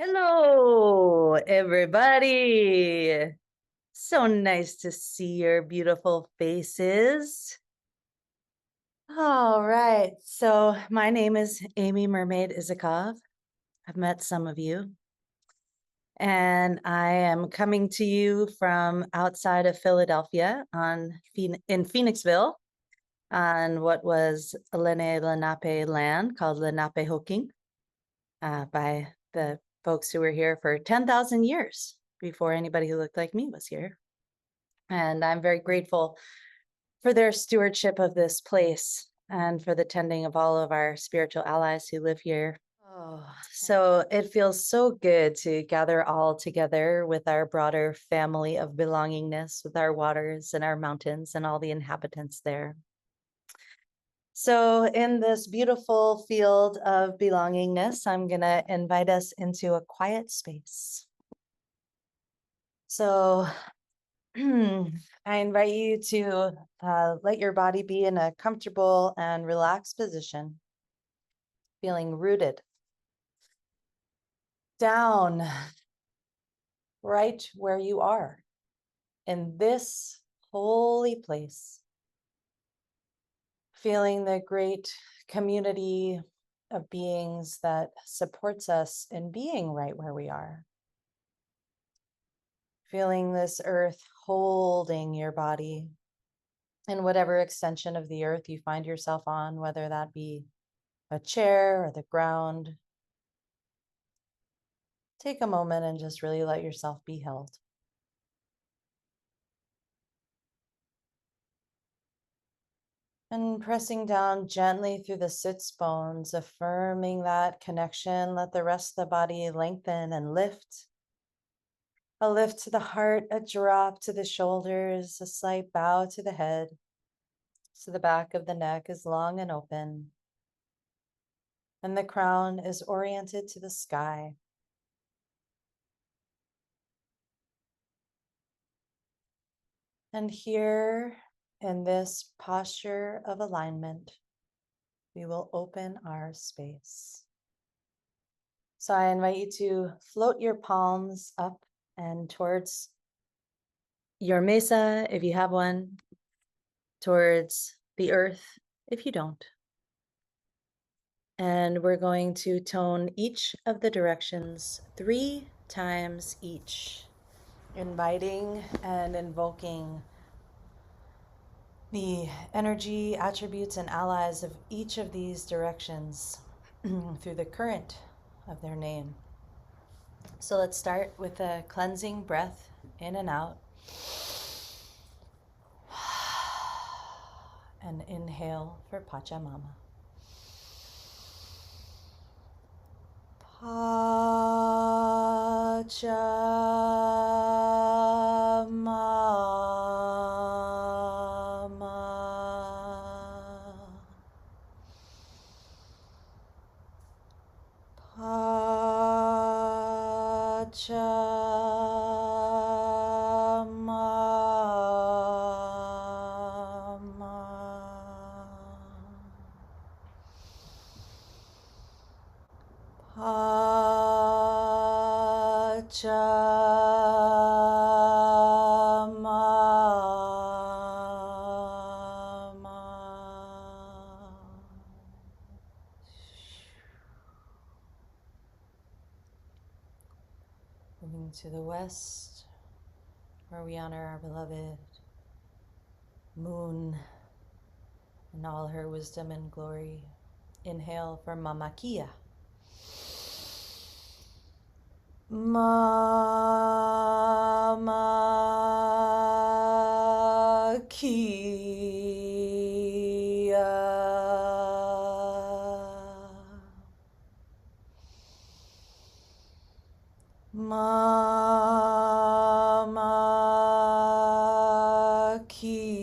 Hello, everybody. So nice to see your beautiful faces. All right. So, my name is Amy Mermaid Izakov. I've met some of you, and I am coming to you from outside of Philadelphia in Phoenixville on what was Lene Lenape land called Lenapehoking by the folks who were here for 10,000 years before anybody who looked like me was here. And I'm very grateful for their stewardship of this place and for the tending of all of our spiritual allies who live here. Oh, so it feels so good to gather all together with our broader family of belongingness, with our waters and our mountains and all the inhabitants there. So in this beautiful field of belongingness, I'm going to invite us into a quiet space. So I invite you to let your body be in a comfortable and relaxed position, feeling rooted down right where you are in this holy place, feeling the great community of beings that supports us in being right where we are. Feeling this earth holding your body in whatever extension of the earth you find yourself on, whether that be a chair or the ground. Take a moment and just really let yourself be held. And pressing down gently through the sits bones, affirming that connection. Let the rest of the body lengthen and lift. A lift to the heart, a drop to the shoulders, a slight bow to the head. So the back of the neck is long and open. And the crown is oriented to the sky. And here in this posture of alignment, we will open our space. So I invite you to float your palms up and towards your mesa, if you have one, towards the earth, if you don't. And we're going to tone each of the directions 3 times each, inviting and invoking the energy, attributes, and allies of each of these directions through the current of their name. So let's start with a cleansing breath in and out. And inhale for Pachamama. Moving to the west, where we honor our beloved moon in all her wisdom and glory. Inhale for Mama Kia. Mama Kia. Mama Kia.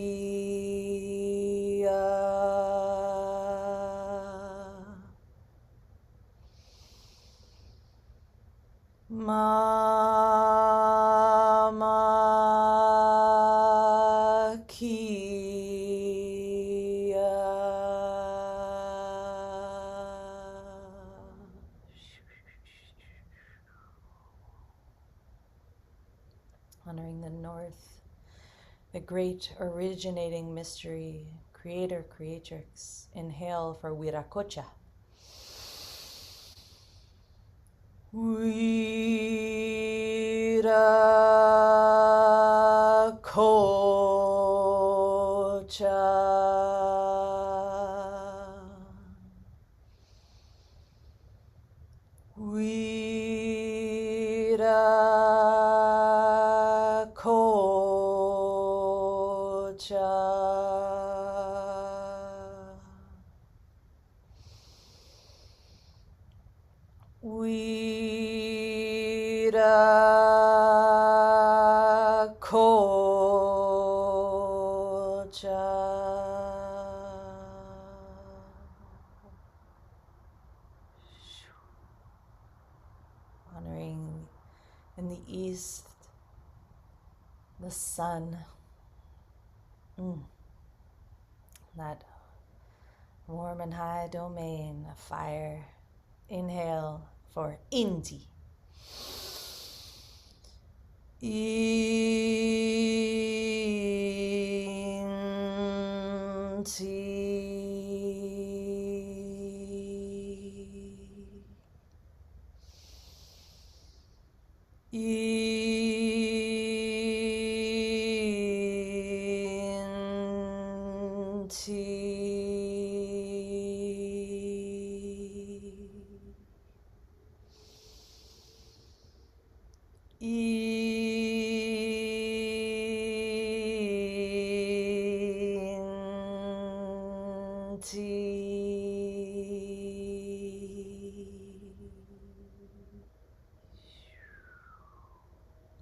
Mama Kia. honoring the north, the great originating mystery, creator, creatrix. Inhale for Wiracocha. Wiracocha. Viracocha. Honoring in the east the sun, that warm and high domain of fire. Inhale for Inti.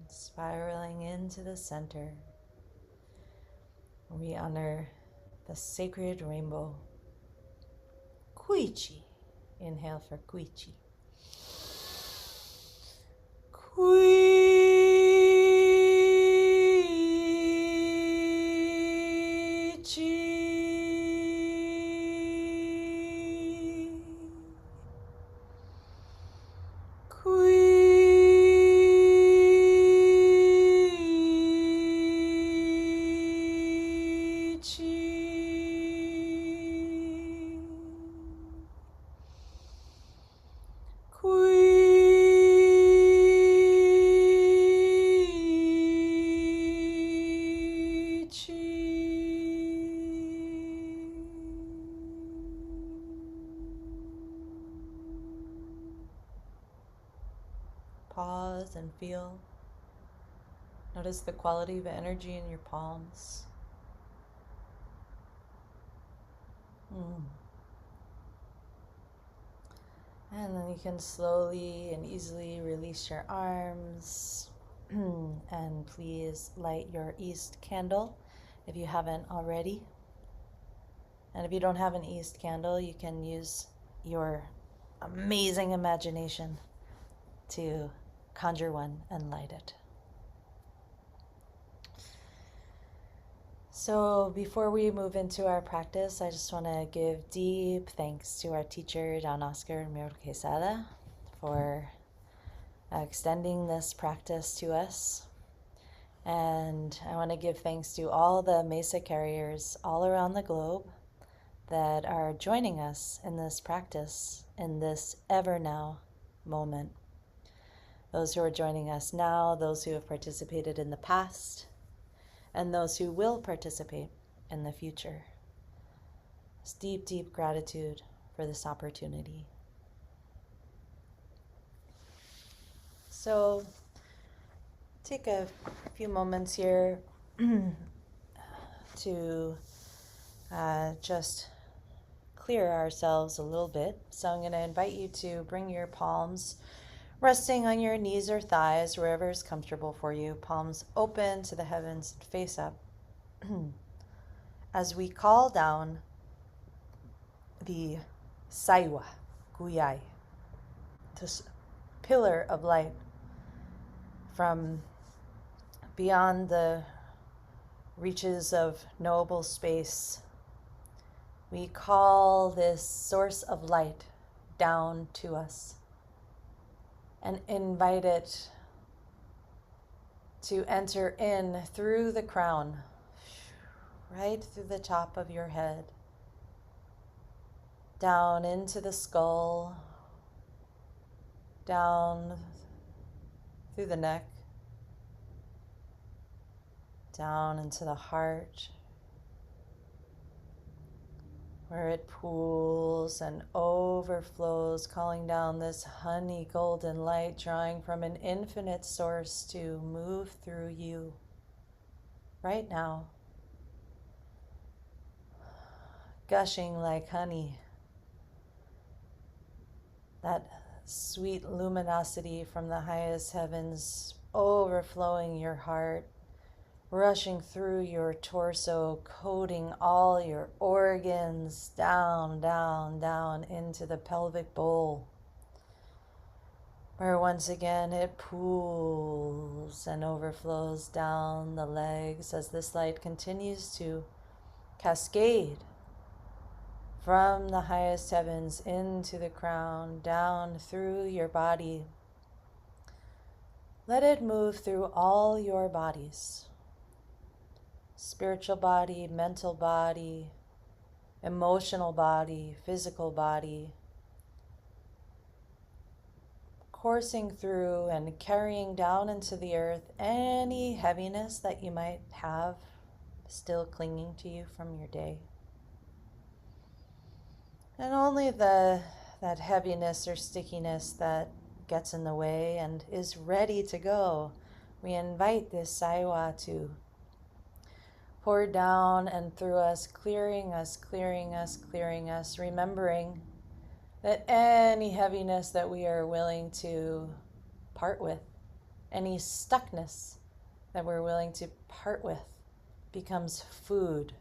Spiraling into the center, we honor the sacred rainbow. Kuichi. Inhale for Kuichi. Pause and feel. Notice the quality of energy in your palms. And then you can slowly and easily release your arms. And please light your east candle if you haven't already. And if you don't have an east candle, you can use your amazing imagination to conjure one and light it. So before we move into our practice, I just want to give deep thanks to our teacher, Don Oscar and Miro-Quesada, for extending this practice to us. And I want to give thanks to all the Mesa carriers all around the globe that are joining us in this practice, in this ever now moment. Those who are joining us now, those who have participated in the past, and those who will participate in the future. It's deep, deep gratitude for this opportunity. So take a few moments here to just clear ourselves a little bit. So I'm going to invite you to bring your palms resting on your knees or thighs, wherever is comfortable for you, palms open to the heavens and face up. As we call down the Saiwa, Guyai, this pillar of light from beyond the reaches of knowable space, we call this source of light down to us and invite it to enter in through the crown, right through the top of your head, down into the skull, down through the neck, down into the heart, where it pools and overflows, calling down this honey golden light, drawing from an infinite source to move through you right now, gushing like honey. That sweet luminosity from the highest heavens overflowing your heart, rushing through your torso, coating all your organs, down, down, down into the pelvic bowl, where once again it pools and overflows down the legs as this light continues to cascade from the highest heavens into the crown, down through your body. Let it move through all your bodies. Spiritual body, mental body, emotional body, physical body. Coursing through and carrying down into the earth any heaviness that you might have still clinging to you from your day. And only that heaviness or stickiness that gets in the way and is ready to go. We invite this Saiwa to pour down and through us, clearing us, clearing us, clearing us, remembering that any heaviness that we are willing to part with, any stuckness that we're willing to part with, becomes food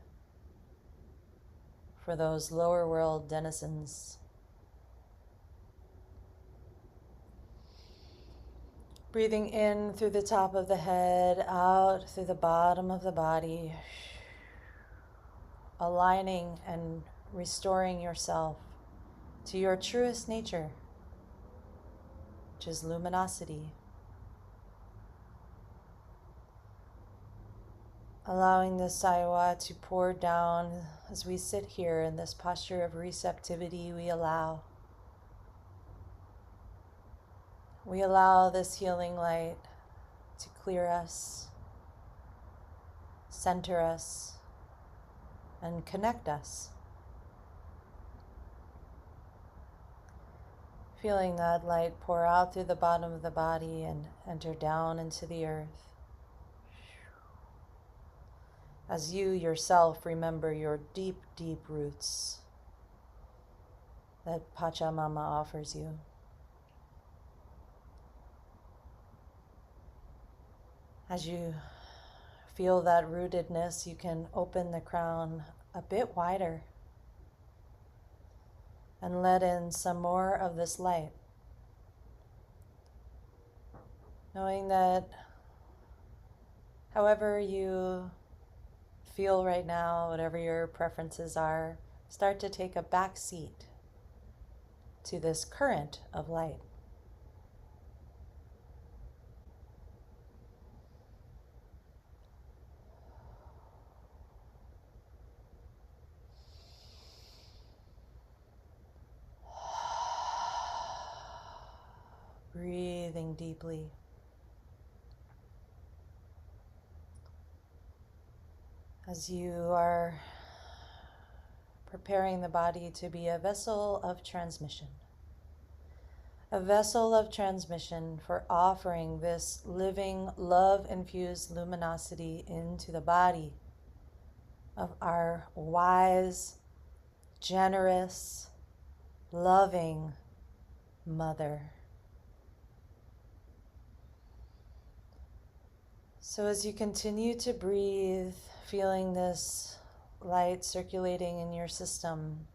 for those lower world denizens. Breathing in through the top of the head, out through the bottom of the body, aligning and restoring yourself to your truest nature, which is luminosity. Allowing the Saiwa to pour down as we sit here in this posture of receptivity. We allow this healing light to clear us, center us, and connect us. Feeling that light pour out through the bottom of the body and enter down into the earth. As you yourself remember your deep, deep roots that Pachamama offers you. As you feel that rootedness, you can open the crown a bit wider and let in some more of this light. Knowing that however you feel right now, whatever your preferences are, start to take a back seat to this current of light. Breathing deeply. As you are preparing the body to be a vessel of transmission. A vessel of transmission for offering this living, love-infused luminosity into the body of our wise, generous, loving mother. So as you continue to breathe, feeling this light circulating in your system,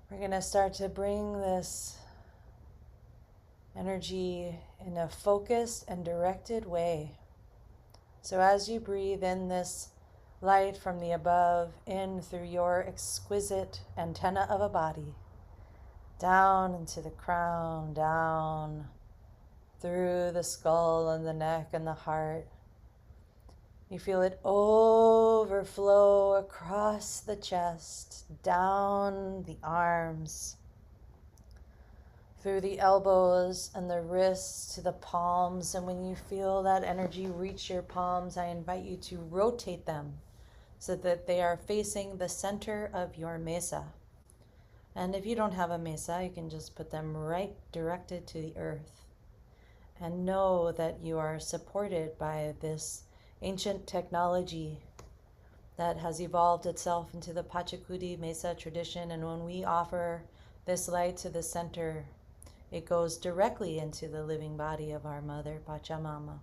we're going to start to bring this energy in a focused and directed way. So as you breathe in this light from the above, in through your exquisite antenna of a body, down into the crown, down through the skull and the neck and the heart. You feel it overflow across the chest, down the arms, through the elbows and the wrists to the palms. And when you feel that energy reach your palms, I invite you to rotate them so that they are facing the center of your mesa. And if you don't have a mesa, you can just put them right directed to the earth. And know that you are supported by this ancient technology that has evolved itself into the Pachakuti Mesa tradition. And when we offer this light to the center, it goes directly into the living body of our mother, Pachamama.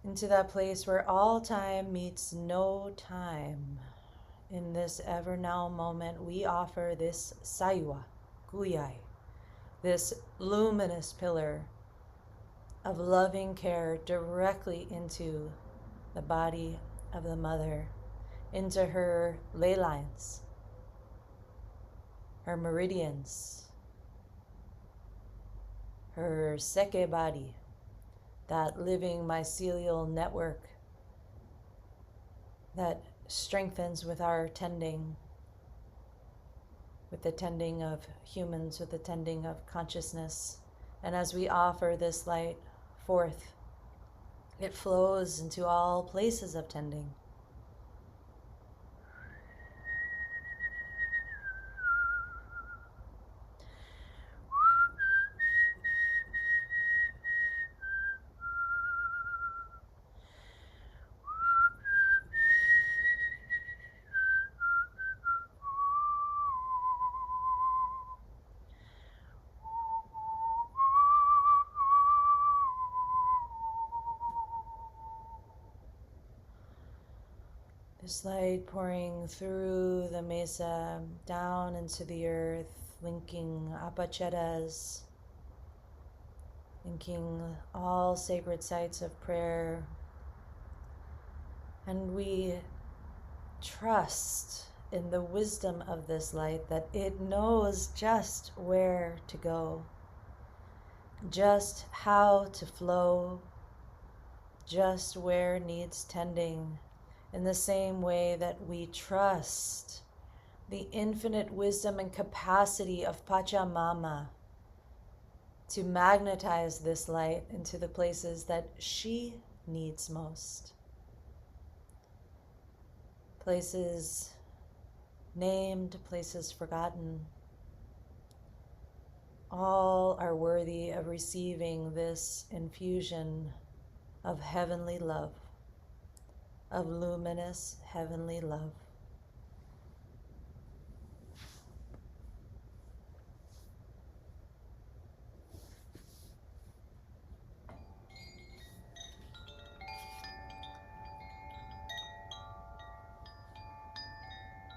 Into that place where all time meets no time. In this ever now moment, we offer this Saiwa, Guyai, this luminous pillar of loving care directly into the body of the mother, into her ley lines, her meridians, her seke body, that living mycelial network that strengthens with our tending, with the tending of humans, with the tending of consciousness. And as we offer this light forth, it flows into all places of tending. This light pouring through the mesa, down into the earth, linking apachetas, linking all sacred sites of prayer. And we trust in the wisdom of this light that it knows just where to go, just how to flow, just where needs tending. In the same way that we trust the infinite wisdom and capacity of Pachamama to magnetize this light into the places that she needs most. Places named, places forgotten, all are worthy of receiving this infusion of heavenly love, of luminous heavenly love.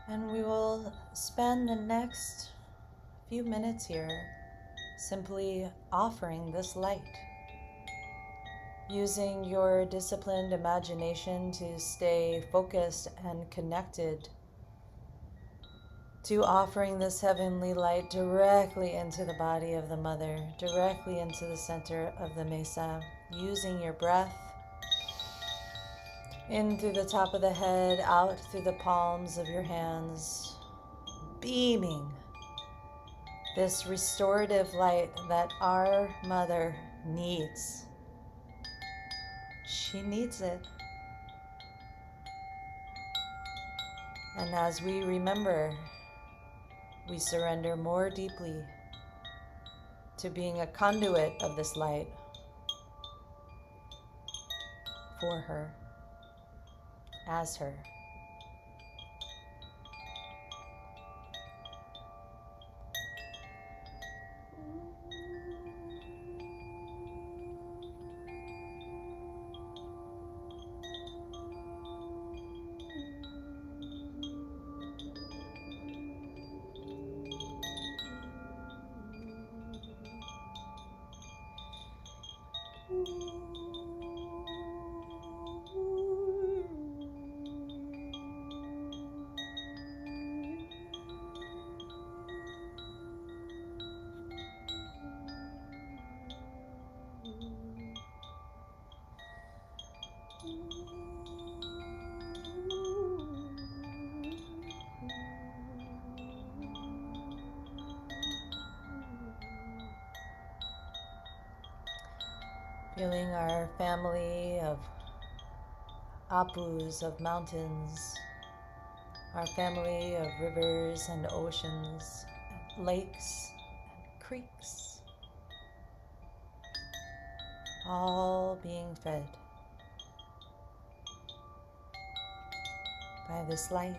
And we will spend the next few minutes here simply offering this light, using your disciplined imagination to stay focused and connected to offering this heavenly light directly into the body of the mother, directly into the center of the mesa, using your breath in through the top of the head, out through the palms of your hands, beaming this restorative light that our mother needs. She needs it. And as we remember, we surrender more deeply to being a conduit of this light for her, as her. Feeling our family of apus, of mountains, our family of rivers and oceans, lakes, creeks, all being fed by this light.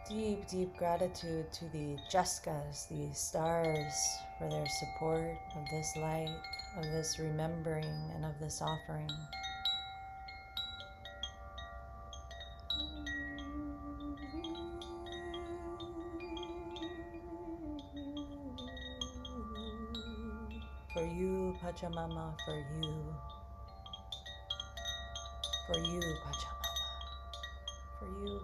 Deep, deep gratitude to the Jaskas, the stars, for their support of this light, of this remembering, and of this offering. For you, Pachamama, for you. For you, Pachamama, for you.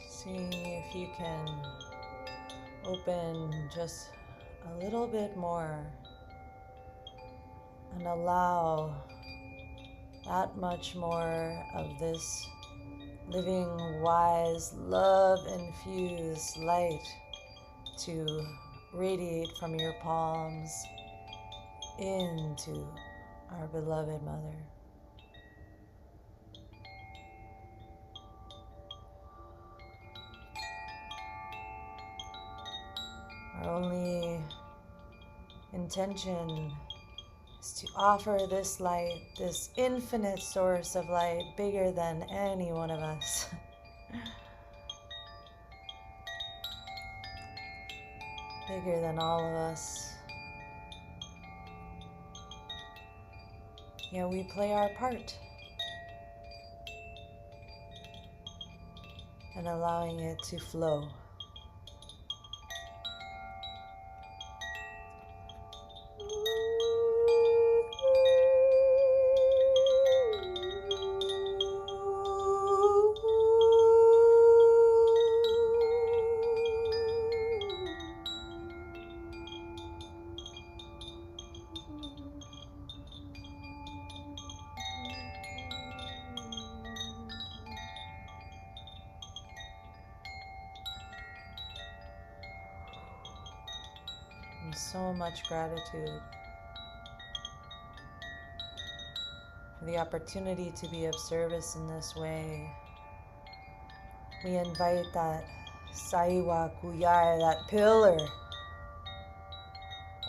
Seeing if you can open just a little bit more and allow that much more of this living, wise, love-infused light to radiate from your palms into our beloved Mother. Our only intention is to offer this light, this infinite source of light, bigger than any one of us. Bigger than all of us. Yeah, we play our part and allowing it to flow. so much gratitude for the opportunity to be of service in this way. We invite that Saiwa Kuyai, that pillar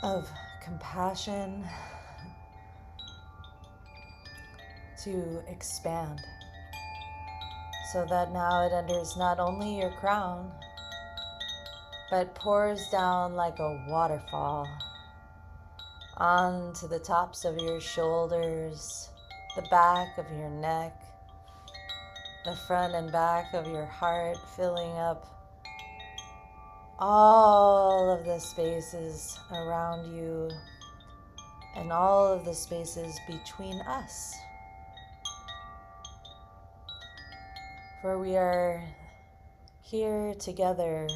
of compassion, to expand so that now it enters not only your crown, but pours down like a waterfall onto the tops of your shoulders, the back of your neck, the front and back of your heart, filling up all of the spaces around you and all of the spaces between us. For we are here together,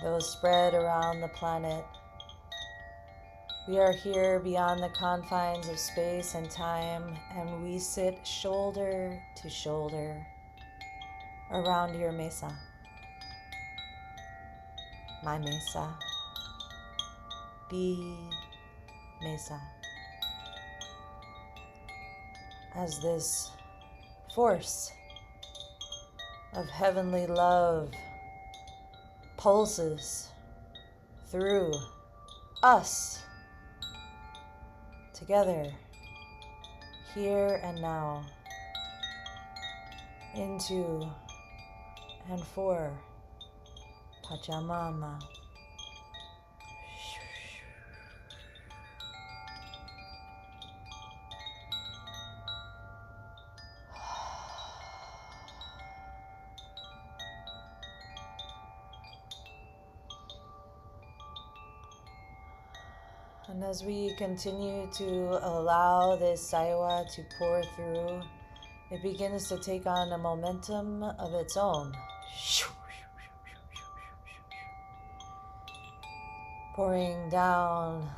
though spread around the planet. We are here beyond the confines of space and time, and we sit shoulder to shoulder around your mesa, my mesa, be mesa, as this force of heavenly love pulses through us together, here and now, into and for Pachamama. And as we continue to allow this Saiwa to pour through, it begins to take on a momentum of its own. Pouring down,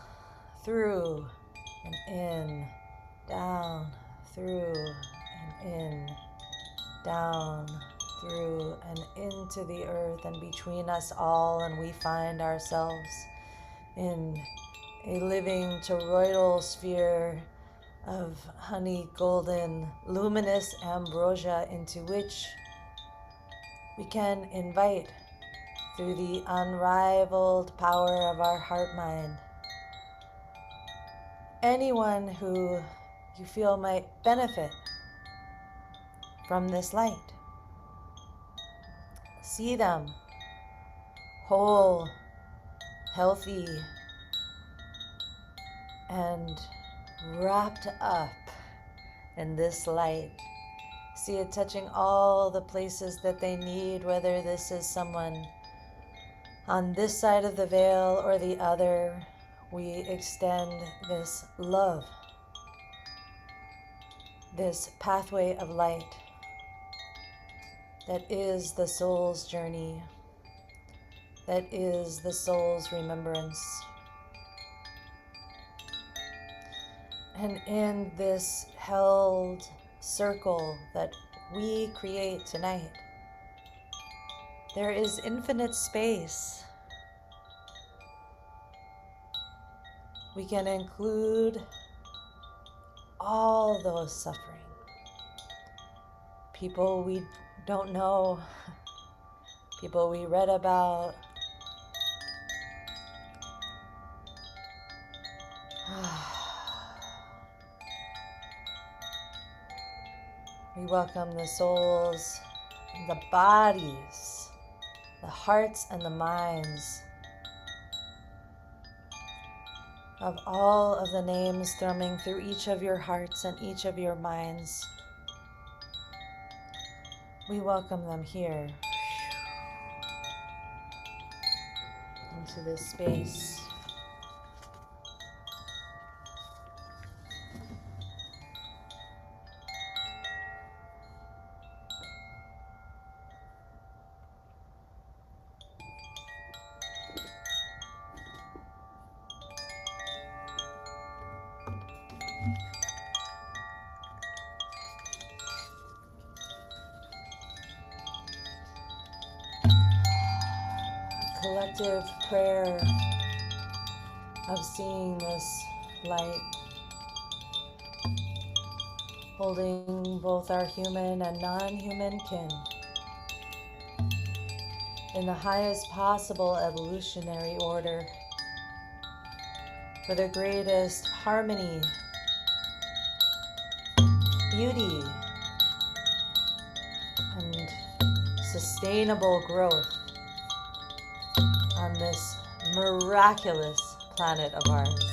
through, and in, down, through, and in, down, through, and into the earth and between us all, and we find ourselves in a living toroidal sphere of honey, golden, luminous ambrosia into which we can invite, through the unrivaled power of our heart-mind, anyone who you feel might benefit from this light. See them whole, healthy, and wrapped up in this light. See it touching all the places that they need, whether this is someone on this side of the veil or the other. We extend this love, this pathway of light that is the soul's journey, that is the soul's remembrance. And in this held circle that we create tonight, there is infinite space. We can include all those suffering. People we don't know, people we read about, we welcome the souls, the bodies, the hearts and the minds of all of the names thrumming through each of your hearts and each of your minds. We welcome them here into this space. Collective prayer of seeing this light holding both our human and non-human kin in the highest possible evolutionary order for the greatest harmony, beauty, and sustainable growth on this miraculous planet of ours.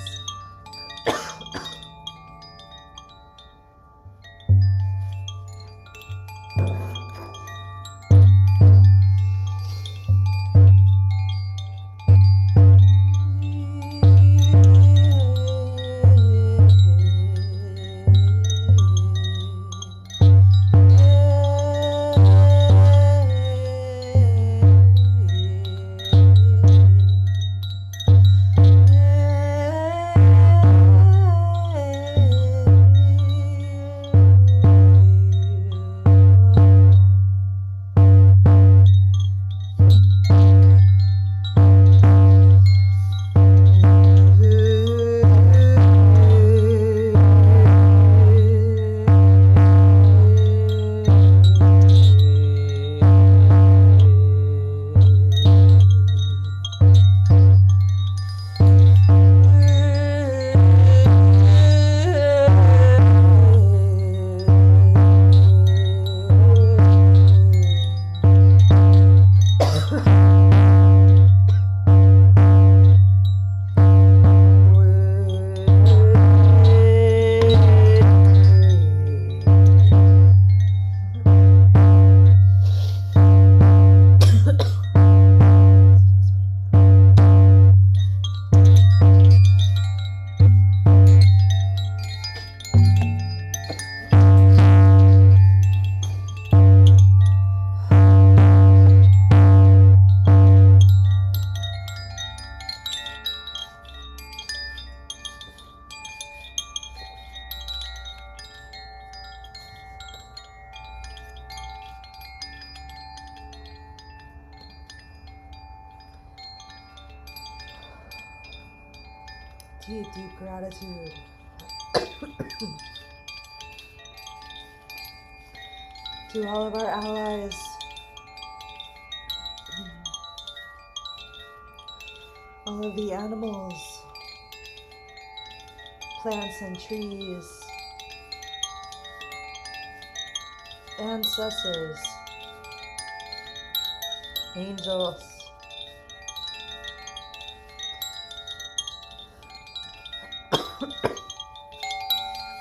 Deep, deep gratitude. To all of our allies, all of the animals, plants and trees, ancestors, angels,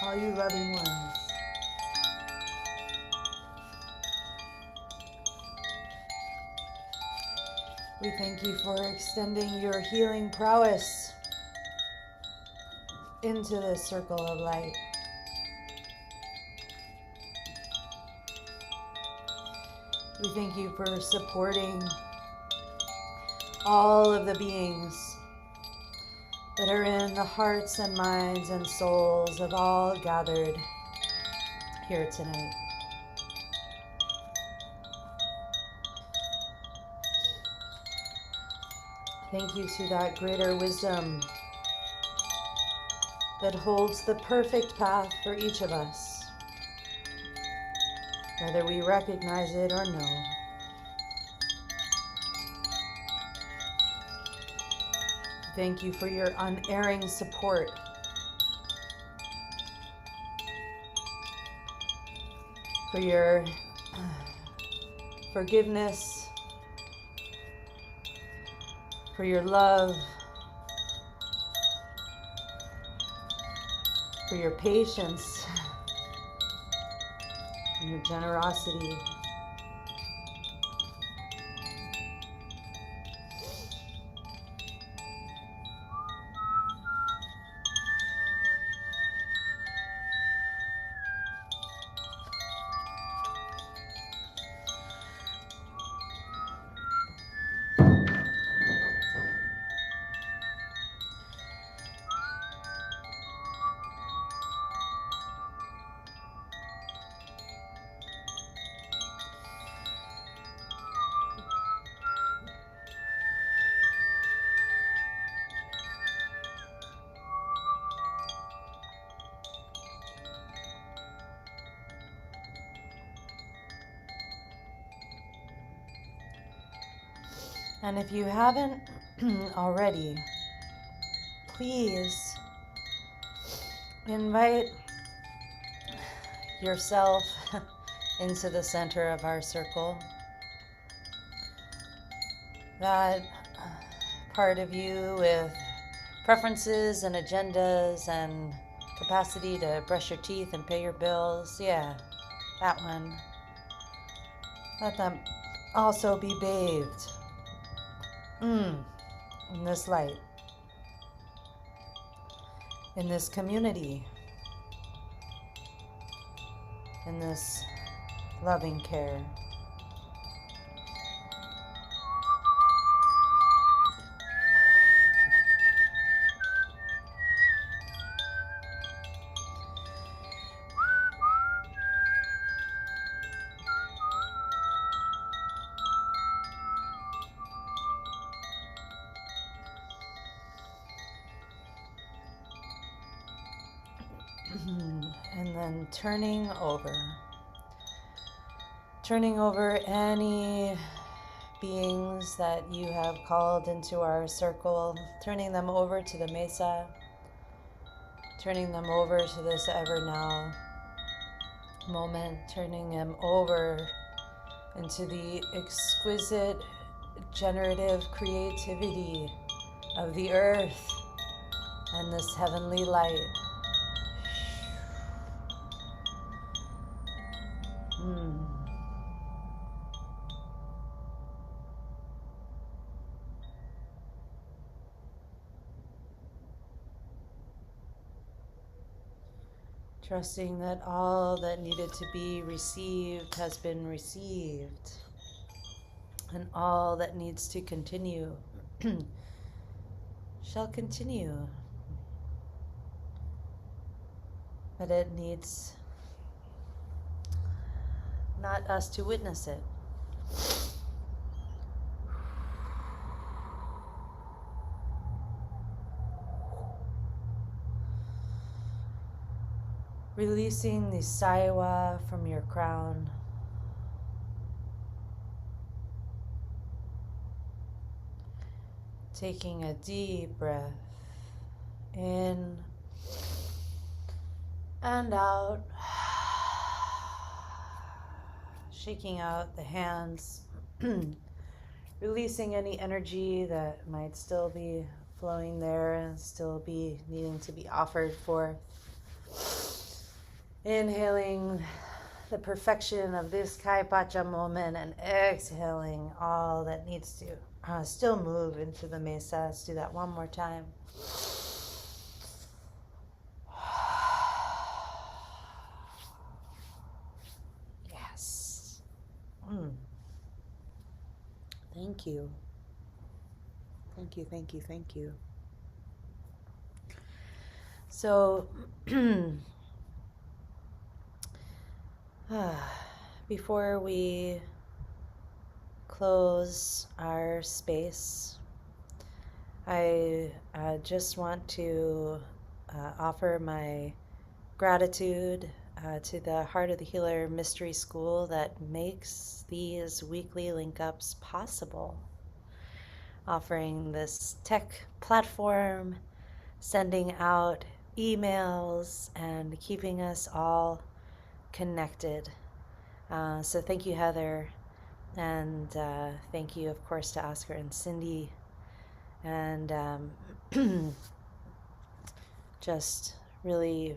all you loving ones. We thank you for extending your healing prowess into this circle of light. We thank you for supporting all of the beings that are in the hearts and minds and souls of all gathered here tonight. Thank you to that greater wisdom that holds the perfect path for each of us, whether we recognize it or no. Thank you for your unerring support, for your forgiveness, for your love, for your patience, and your generosity. And if you haven't already, please invite yourself into the center of our circle. That part of you with preferences and agendas and capacity to brush your teeth and pay your bills. Yeah, that one. Let them also be bathed in this light, in this community, in this loving care. And then turning over any beings that you have called into our circle, turning them over to the mesa, turning them over to this ever now moment, turning them over into the exquisite generative creativity of the earth and this heavenly light. Trusting that all that needed to be received has been received, and all that needs to continue shall continue. But it needs not us to witness it. Releasing the saiwa from your crown. Taking a deep breath in and out. Shaking out the hands. Releasing any energy that might still be flowing there and still be needing to be offered forth. Inhaling the perfection of this Kai Pacha moment and exhaling all that needs to still move into the mesa. Let's do that one more time. Yes. Thank you. Thank you, thank you, thank you. So, before we close our space, I just want to offer my gratitude to the Heart of the Healer Mystery School that makes these weekly link-ups possible. Offering this tech platform, sending out emails, and keeping us all connected. So thank you, Heather, and thank you, of course, to Oscar and Cindy, and just really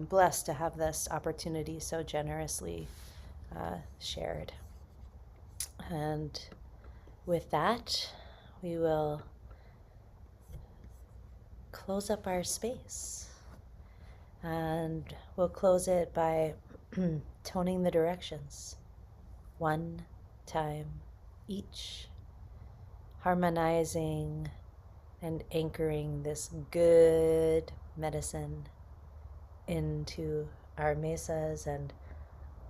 blessed to have this opportunity so generously shared. And with that, we will close up our space, and we'll close it by toning the directions one time each, harmonizing and anchoring this good medicine into our mesas and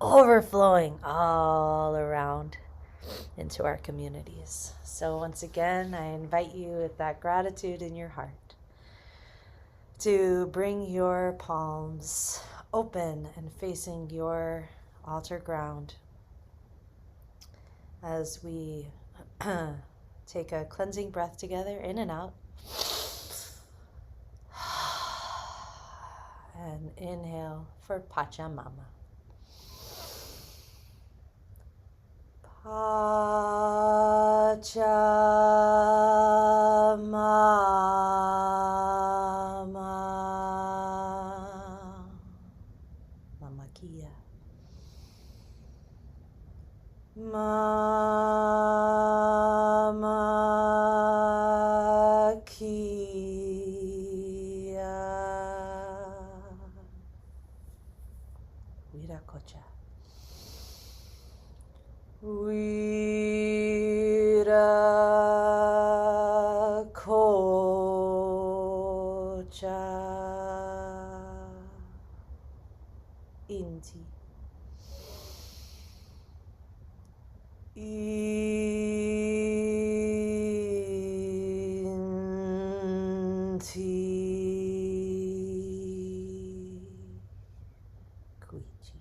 overflowing all around into our communities. So once again, I invite you with that gratitude in your heart to bring your palms open and facing your altar ground as we take a cleansing breath together, in and out. And inhale for Pachamama. Pachamama. Mama Kia. Mama Kia. Viracocha. Viracocha. Inti. Inti. Kuichi.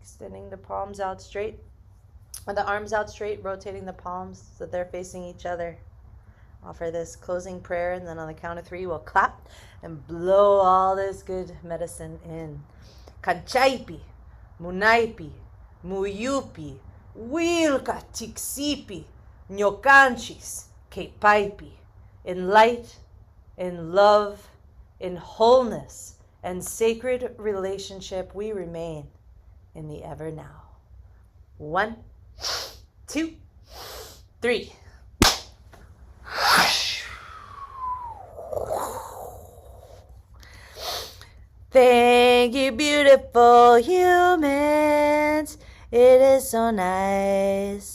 Extending the palms out straight, and the arms out straight, rotating the palms so they're facing each other. Offer this closing prayer, and then on the count of 3, we'll clap and blow all this good medicine in. Kanchaipi, Munaipi, Muyupi, Wilka Tiksipi, Nyokanchis, Kepaipi. In light, in love, in wholeness, and sacred relationship, we remain in the ever now. 1, 2, 3. Thank you, beautiful humans. It is so nice